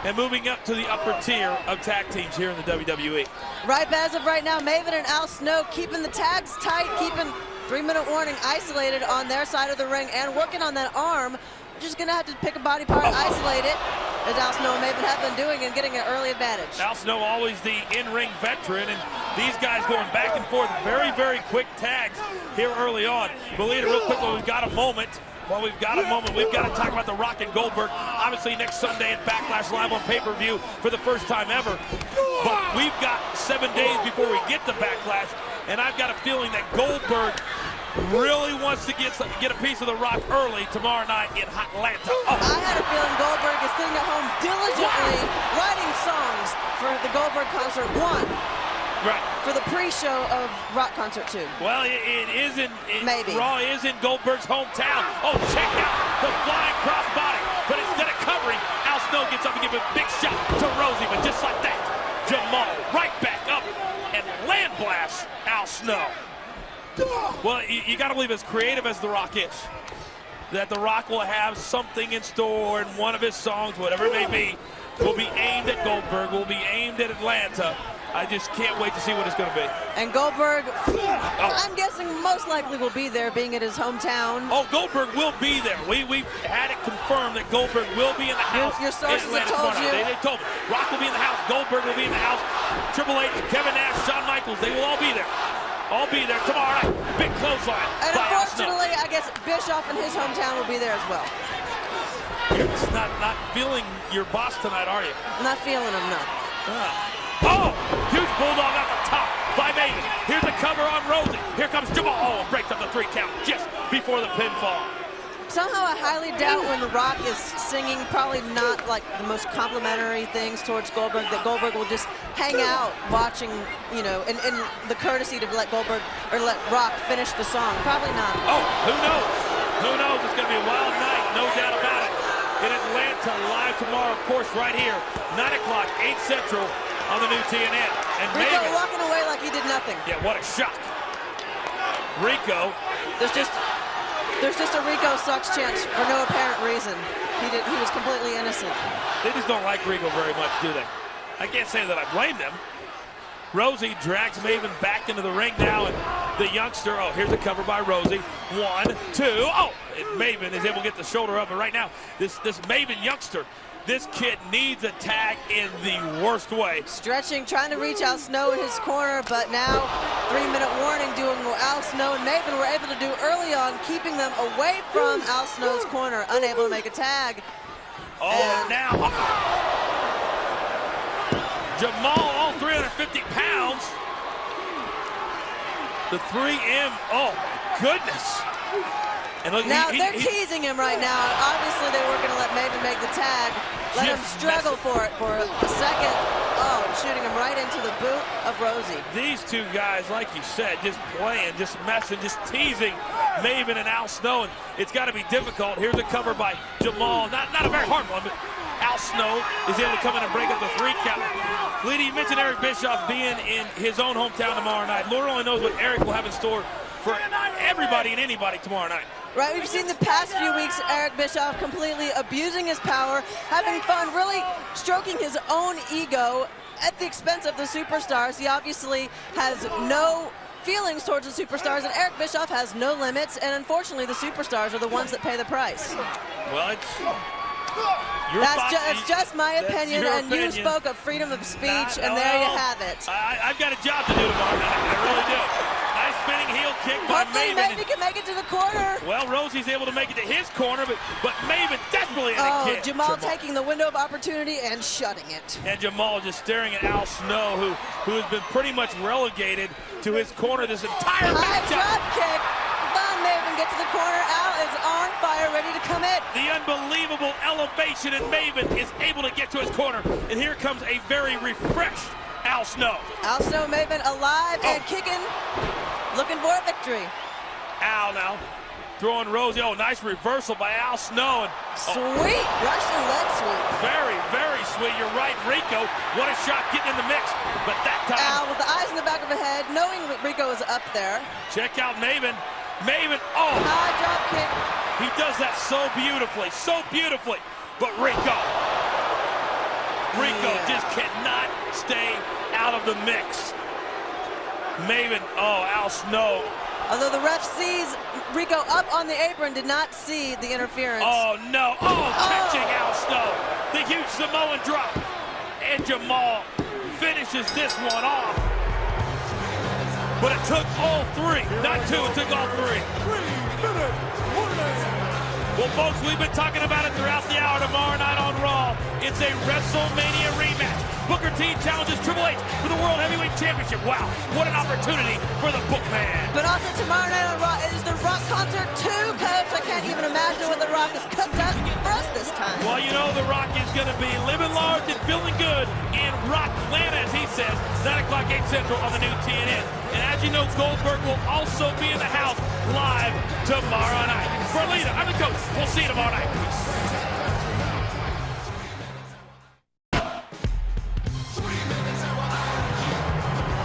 and moving up to the upper tier of tag teams here in the WWE. Right, but as of right now, Maven and Al Snow keeping the tags tight, keeping 3-minute warning isolated on their side of the ring and working on that arm. Just going to have to pick a body part, isolate it, as Al Snow and Maven have been doing, and getting an early advantage. Al Snow always the in-ring veteran, and these guys going back and forth, very, very quick tags here early on. Believe it real quick, while we've got a moment, we've got to talk about The Rock and Goldberg. Obviously next Sunday at Backlash Live on pay-per-view for the first time ever. But we've got 7 days before we get to Backlash, and I've got a feeling that Goldberg really wants to get a piece of The Rock early tomorrow night in Atlanta. Oh. I had a feeling Goldberg is sitting at home diligently writing songs for the Goldberg Concert 1. Right. For the pre-show of Rock Concert 2. Well, it isn't. Maybe. Raw is in Goldberg's hometown. Oh, check out the flying crossbody. But instead of covering, Al Snow gets up and gives a big shot to Rosey. But just like that, Jamal right back up and lands blast Al Snow. Well, you got to believe, as creative as The Rock is, that The Rock will have something in store, and one of his songs, whatever it may be, will be aimed at Goldberg, will be aimed at Atlanta. I just can't wait to see what it's going to be. And Goldberg, I'm guessing most likely will be there, being at his hometown. Oh, Goldberg will be there. We've had it confirmed that Goldberg will be in the house. Your sources have told you. They told me. Rock will be in the house. Goldberg will be in the house. Triple H, Kevin Nash, Shawn Michaels, they will all be there. All be there tomorrow night. Big clothesline. And unfortunately, I guess Bischoff in his hometown will be there as well. You're just not feeling your boss tonight, are you? Not feeling him, no. Oh, huge bulldog off the top by Maven. Here's a cover on Rosey. Here comes Jamal. Oh, and breaks up the 3 count just before the pinfall. Somehow I highly doubt when The Rock is singing probably not like the most complimentary things towards Goldberg, that Goldberg will just hang out watching, you know, and the courtesy to let Goldberg or let Rock finish the song. Probably not. Oh, who knows? Who knows? It's going to be a wild night, no doubt about it. In Atlanta, live tomorrow, of course, right here, 9 o'clock, 8 Central on the new TNN. And Rico Maven walking away like he did nothing. Yeah, what a shock. Rico. There's just a Rico sucks chance for no apparent reason. He was completely innocent. They just don't like Rico very much, do they? I can't say that I blame them. Rosey drags Maven back into the ring now, and the youngster, oh, here's a cover by Rosey. 1, 2, oh, and Maven is able to get the shoulder up, but right now, this Maven youngster, this kid needs a tag in the worst way. Stretching, trying to reach Al Snow in his corner, but now 3-minute warning doing what Al Snow and Maven were able to do early on, keeping them away from Al Snow's corner, unable to make a tag. Oh, and now, Jamal, all 350 pounds. The 3M, oh my goodness. And look, now they're teasing him right now. Obviously they were going to let Maven make the tag. Let him struggle for it for a second. Oh, shooting him right into the boot of Rosey. These two guys, like you said, just playing, just messing, just teasing Maven and Al Snow. And it's got to be difficult. Here's a cover by Jamal. Not a very hard one, but Al Snow is able to come in and break up the 3 count. Leedy, you mentioned Eric Bischoff being in his own hometown tomorrow night. Lord only knows what Eric will have in store for everybody and anybody tomorrow night. Right, we've seen the past few weeks Eric Bischoff completely abusing his power, having fun, really stroking his own ego at the expense of the superstars. He obviously has no feelings towards the superstars, and Eric Bischoff has no limits, and unfortunately the superstars are the ones that pay the price. Well, it's that's just my opinion, and you spoke of freedom of speech, and there you have it. I've got a job to do tomorrow night, I really do. Nice spinning heel kick by Maven. Maybe can make it to the corner. Well, Rosey's able to make it to his corner, but Maven desperately in a kick. Jamal taking the window of opportunity and shutting it. And Jamal just staring at Al Snow, who has been pretty much relegated to his corner this entire matchup. Drop kick. Come on, Maven, get to the corner. Al is on fire, ready to come in. The unbelievable elevation, and Maven is able to get to his corner. And here comes a very refreshed Al Snow. Al Snow, Maven alive and kicking, looking for a victory. Al now throwing Rosey. Oh, nice reversal by Al Snow. And, sweet Russian leg sweep. Very, very sweet. You're right, Rico. What a shot getting in the mix. But that time, Al with the eyes in the back of the head, knowing Rico is up there. Check out Maven. Maven, oh. High drop kick. He does that so beautifully, so beautifully. But Rico just cannot stay out of the mix. Maven, oh, Al Snow. Although the ref sees Rico up on the apron, did not see the interference. Oh, no. Oh, catching Al Snow. The huge Samoan drop. And Jamal finishes this one off. But it took all 3. Not 2, it took all 3. 3-minute warning. Well, folks, we've been talking about it throughout the hour tomorrow night on Raw. It's a WrestleMania rematch. Booker T challenges Triple H for the World Heavyweight Championship. Wow, what an opportunity for the Bookman. But also tomorrow night on Raw, it is the Rock Concert 2, Coach. I can't even imagine what the Rock has cooked up for us this time. Well, you know the Rock is going to be living large and feeling good in Rocklanta, as he says, 9 o'clock, 8 Central on the new TNN. And as you know, Goldberg will also be in the house live tomorrow night. For Lita, I'm the coach. We'll see you tomorrow night.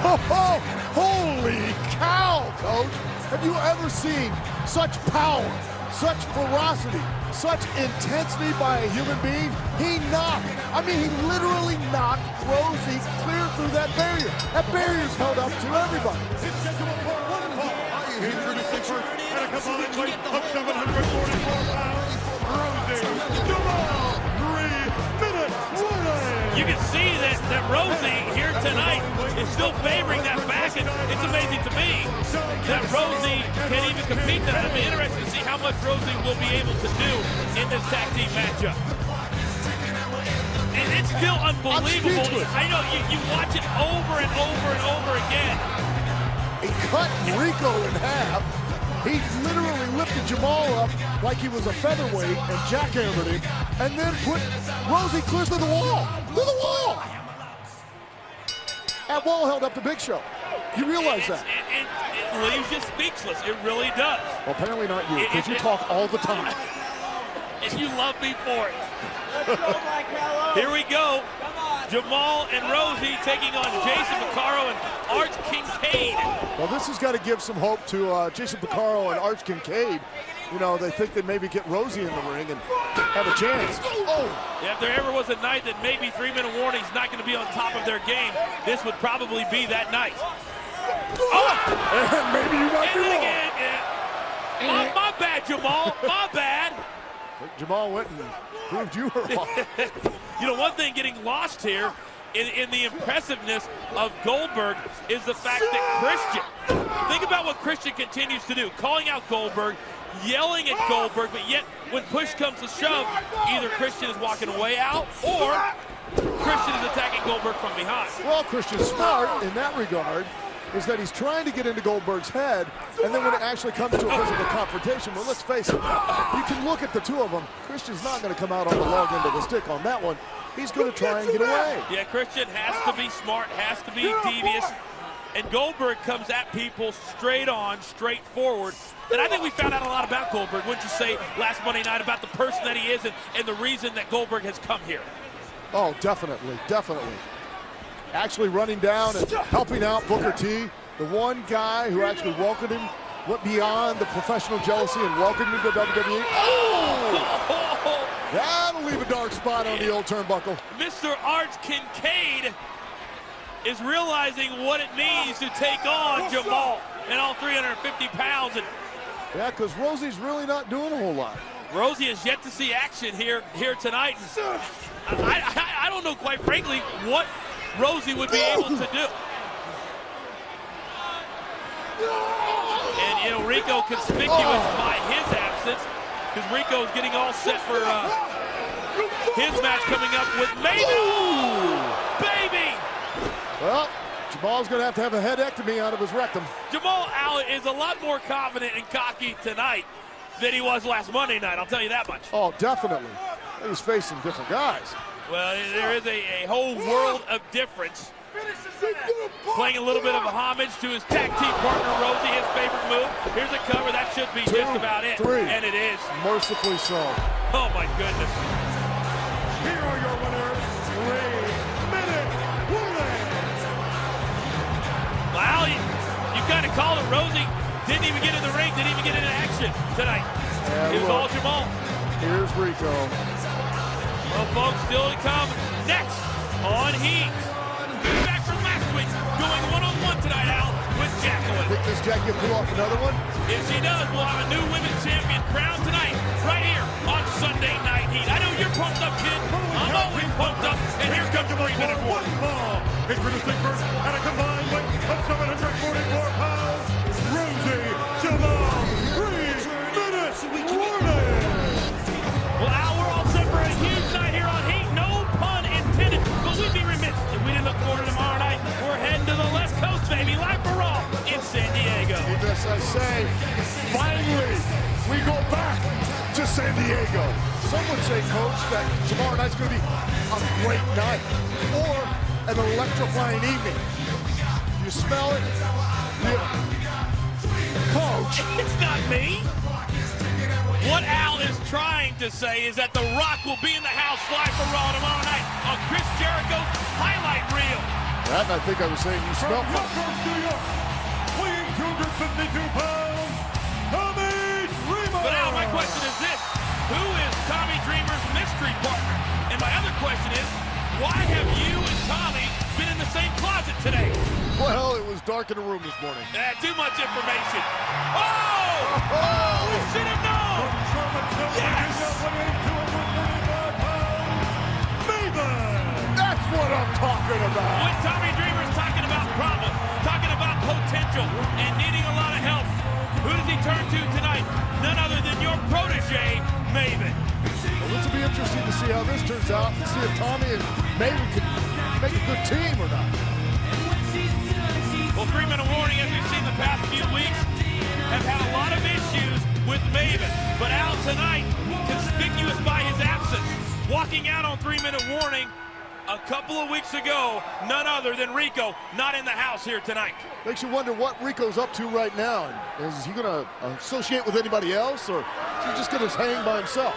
Ho, ho! Holy cow, Coach. Have you ever seen such power, such ferocity, such intensity by a human being? He literally knocked Rosey clear through that barrier. That barrier's held up to everybody. It's scheduled for one fall. Introducing first at a combined weight of 744 pounds, Rosey Jamal 3-minute warning. You can see that Rosey here tonight is still favoring that back, and it's amazing to me that Rosey can even compete. That I'd be interested to see how much Rosey will be able to do in this tag team matchup. And it's still unbelievable. I know, you watch it over and over and over again. He cut Rico in half. He literally lifted Jamal up like he was a featherweight and jackhammered him, and then put Rosey clear through the wall. Through the wall! That wall held up the Big Show. You realize that? It leaves you speechless. It really does. Well, apparently not you, because you talk all the time. And you love me for it. Here we go. Jamal and Rosey taking on Jason Porcaro and Arch Kincaid. Well, this has got to give some hope to Jason Porcaro and Arch Kincaid. You know, they think they maybe get Rosey in the ring and have a chance. Oh! Yeah, if there ever was a night that maybe 3-minute warning's not going to be on top of their game, this would probably be that night. Oh! And maybe you might be wrong. Again, yeah. My bad, Jamal. My bad. Jamal went and proved you were wrong. You know, one thing getting lost here in the impressiveness of Goldberg is the fact that Christian, think about what Christian continues to do, calling out Goldberg, yelling at Goldberg, but yet when push comes to shove, either Christian is walking away out or Christian is attacking Goldberg from behind. Well, Christian's smart in that regard, is that he's trying to get into Goldberg's head, and then when it actually comes to a physical confrontation, well, let's face it, you can look at the two of them. Christian's not going to come out on the long end of the stick on that one. He's going to try and get away. Yeah, Christian has to be smart, has to be devious, and Goldberg comes at people straight on, straight forward. And I think we found out a lot about Goldberg, wouldn't you say, last Monday night, about the person that he is and the reason that Goldberg has come here. Oh, definitely, definitely. Actually running down and helping out Booker T, the one guy who actually welcomed him, went beyond the professional jealousy and welcomed him to WWE. Oh! That'll leave a dark spot on the old turnbuckle. Mr. Arch Kincaid is realizing what it means to take on Jamal and all 350 pounds. And yeah, because Rosey's really not doing a whole lot. Rosey has yet to see action here tonight. I don't know, quite frankly, what Rosey would be able to do. And, you know, Rico conspicuous by his absence, because Rico's getting all set for his match coming up with Maven. Ooh, baby! Well, Jamal's going to have a headectomy out of his rectum. Jamal Allen is a lot more confident and cocky tonight than he was last Monday night, I'll tell you that much. Oh, definitely. He's facing different guys. Well, there is a whole world of difference. Playing a little bit of a homage to his tag team partner, Rosey, his favorite move. Here's a cover. That should be just about it. 3. And it is. Mercifully so. Oh, my goodness. Here are your winners, 3-minute warning. Well, you kind of called it. Rosey didn't even get in the ring, didn't even get into action tonight. Yeah, it was all Jamal. Here's Rico. Well, folks, still to come next on Heat. Back from last week, going one-on-one tonight, Al, with Jacqueline. Think this Jackie will pull off another one? If she does, we'll have a new women's champion crowned tonight, right here on Sunday Night Heat. I know you're pumped up, kid. I'm always pumped up, and here comes the 3-minute warning. Introducing first at a combined weight of 744 pounds, Rosey Jamal 3-minute warning. Well, Al, we're all set for a huge night here on Heat. No pun intended, but we'd be remiss if we didn't look forward to tomorrow night. We're heading to the West Coast, baby, live for Raw in San Diego. Yes, I say, finally, we go back to San Diego. Some would say, Coach, that tomorrow night's going to be a great night or an electrifying evening. You smell it? Coach. It's not me. What Al is trying to say is that The Rock will be in the house live for Raw tomorrow night on Chris Jericho's highlight reel. That, I think I was saying you smell From Yonkers, New York, weighing 252 pounds, Tommy Dreamer. But now my question is this: who is Tommy Dreamer's mystery partner? And my other question is, why have you and Tommy been in the same closet today? Well, it was dark in the room this morning. Too much information. Oh! Oh! We should have known! Yes! That's what I'm talking about. When Tommy Dreamer's talking about problems, talking about potential, and needing a lot of help, who does he turn to tonight? None other than your protege, Maven. Well, this will be interesting to see how this turns out, and see if Tommy and Maven can make a good team or not. Well, 3-minute warning, as we've seen the past few weeks, have had a lot of issues with Maven. But out tonight, conspicuous by his absence, walking out on 3-minute warning a couple of weeks ago, none other than Rico, not in the house here tonight. Makes you wonder what Rico's up to right now. Is he going to associate with anybody else, or is he just going to hang by himself?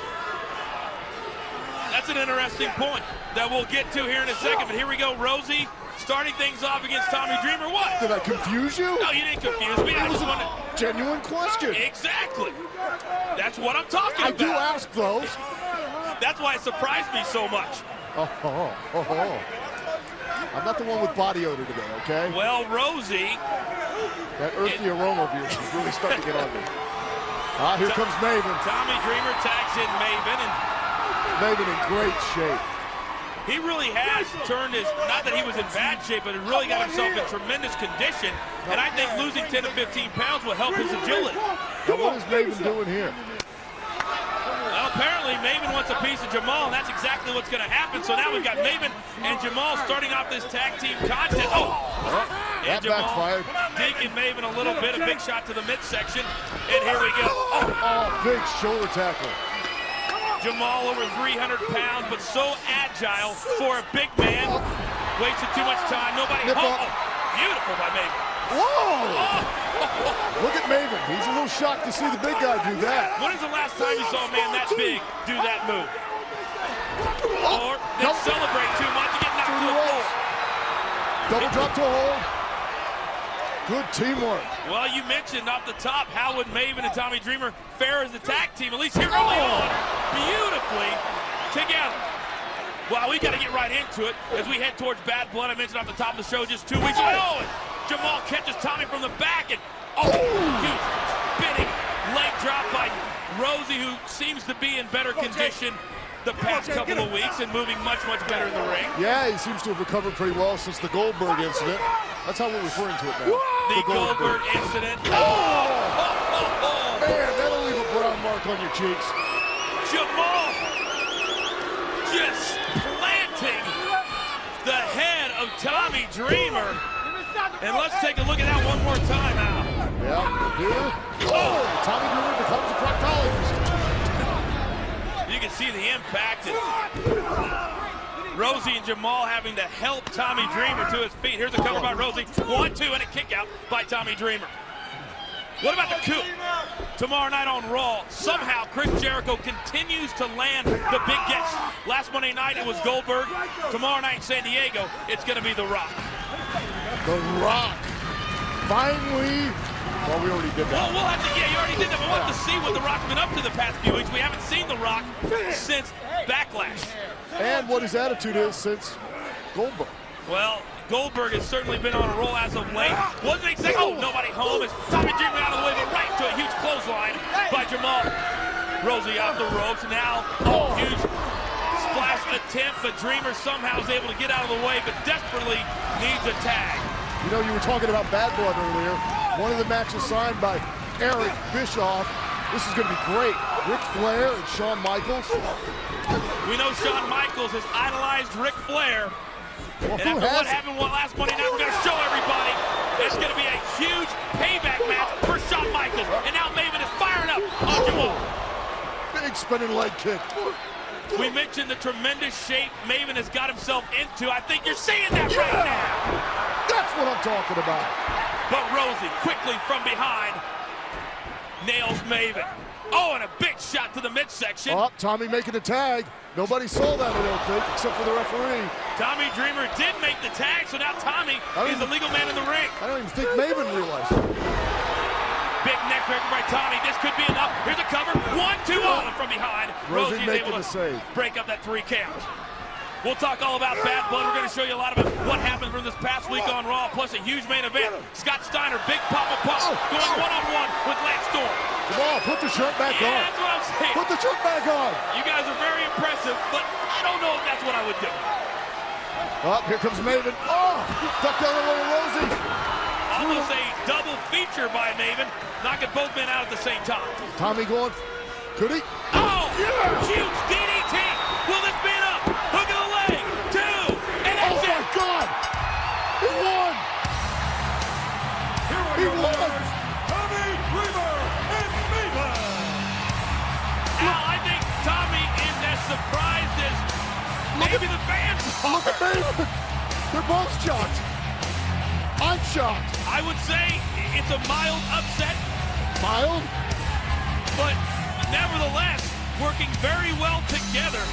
That's an interesting point that we'll get to here in a second. But here we go, Rosey starting things off against Tommy Dreamer. What? Did I confuse you? No, you didn't confuse me. I It was just a wanted... genuine question. Exactly. That's what I'm talking I about. do ask those. That's why it surprised me so much. I'm not the one with body odor today, okay? Well, Rosey... That earthy aroma of yours is really starting to get on me. Here comes Maven. Tommy Dreamer tags in Maven, and Maven in great shape. he really has turned his, not that he was in bad shape, but he really got himself in tremendous condition. And I think losing 10 to 15 pounds will help his agility. Now, what is Maven doing here? Well, apparently Maven wants a piece of Jamal, and that's exactly what's going to happen. So now we've got Maven and Jamal starting off this tag team contest. That backfired. Digging Maven a little bit, a big shot to the midsection, and here we go. Big shoulder tackle. Jamal over 300 pounds, but so agile for a big man. Wasted too much time. Nobody. Beautiful by Maven. Whoa! Look at Maven. He's a little shocked to see the big guy do that. When is the last time you saw a man that big do that move? Or then celebrate too much to get knocked to the floor. Double drop to a hold. Good teamwork. Well, you mentioned off the top, how would Maven and Tommy Dreamer fare as a tag team, at least here early on, beautifully together. Well, we got to get right into it as we head towards Bad Blood. I mentioned off the top of the show just 2 weeks ago. And Jamal catches Tommy from the back, and huge spinning leg drop by Rosey, who seems to be in better condition the past couple of weeks and moving much, much better in the ring. Yeah, he seems to have recovered pretty well since the Goldberg incident. That's how we're referring to it now. The Goldberg incident. Man, that'll leave a brown mark on your cheeks. Jamal just planting the head of Tommy Dreamer. And let's take a look at that one more time now. Yeah, here. Tommy Dreamer becomes a proctologist. You can see the impact. And Rosey and Jamal having to help Tommy Dreamer to his feet. Here's a cover by Rosey. 1-2 and a kick out by Tommy Dreamer. What about the coup? Tomorrow night on Raw, somehow Chris Jericho continues to land the big gets. Last Monday night it was Goldberg. Tomorrow night in San Diego, it's going to be The Rock. The Rock. Finally. Well, we already did that. Well, we'll have to, yeah, you already did that, but we'll have to see what The Rock's been up to the past few weeks. We haven't seen The Rock since Backlash. And what his attitude is since Goldberg. Well, Goldberg has certainly been on a roll as of late. Wasn't exactly, nobody home as Tommy Dreamer out of the way, but right to a huge clothesline by Jamal. Rosey off the ropes, now huge splash attempt, but Dreamer somehow is able to get out of the way, but desperately needs a tag. You know, you were talking about Bad Blood earlier. One of the matches signed by Eric Bischoff. This is going to be great. Ric Flair and Shawn Michaels. We know Shawn Michaels has idolized Ric Flair. Well, And after what happened last Monday night, we're going to show everybody it's going to be a huge payback match for Shawn Michaels. And now Maven is firing up on Jamal. Big spinning leg kick. We mentioned the tremendous shape Maven has got himself into. I think you're seeing that right now. That's what I'm talking about. But Rosey quickly from behind nails Maven. Oh, and a big shot to the midsection. Oh, Tommy making the tag. Nobody saw that, I don't think, except for the referee. Tommy Dreamer did make the tag, so now Tommy is the legal man in the ring. I don't even think Maven realized it. Big neck breaker by Tommy. This could be enough. Here's a cover. 1-2 on from behind. Rosey Rosey's making able the to save. break up that 3 count. We'll talk all about Bad Blood. We're going to show you a lot about what happened from this past week on Raw, plus a huge main event. Scott Steiner, big pop going one-on-one with Lance Storm. Jamal, put the shirt back on. That's what I'm saying. Put the shirt back on. You guys are very impressive, but I don't know if that's what I would do. Oh, here comes Maven. Oh, duck down on Rosey. Almost a double feature by Maven, knocking both men out at the same time. Tommy going. Could he? Oh, yeah. Huge DDT. Will this be enough? Hook of the leg. 2. And that's Oh, my God. He won. He won. Tommy Dreamer and Maven. Al, I think Tommy is as surprised as maybe the fans are. Look at Maven. They're both shocked. I'm shocked. I would say it's a mild upset, Mild? but nevertheless, working very well together.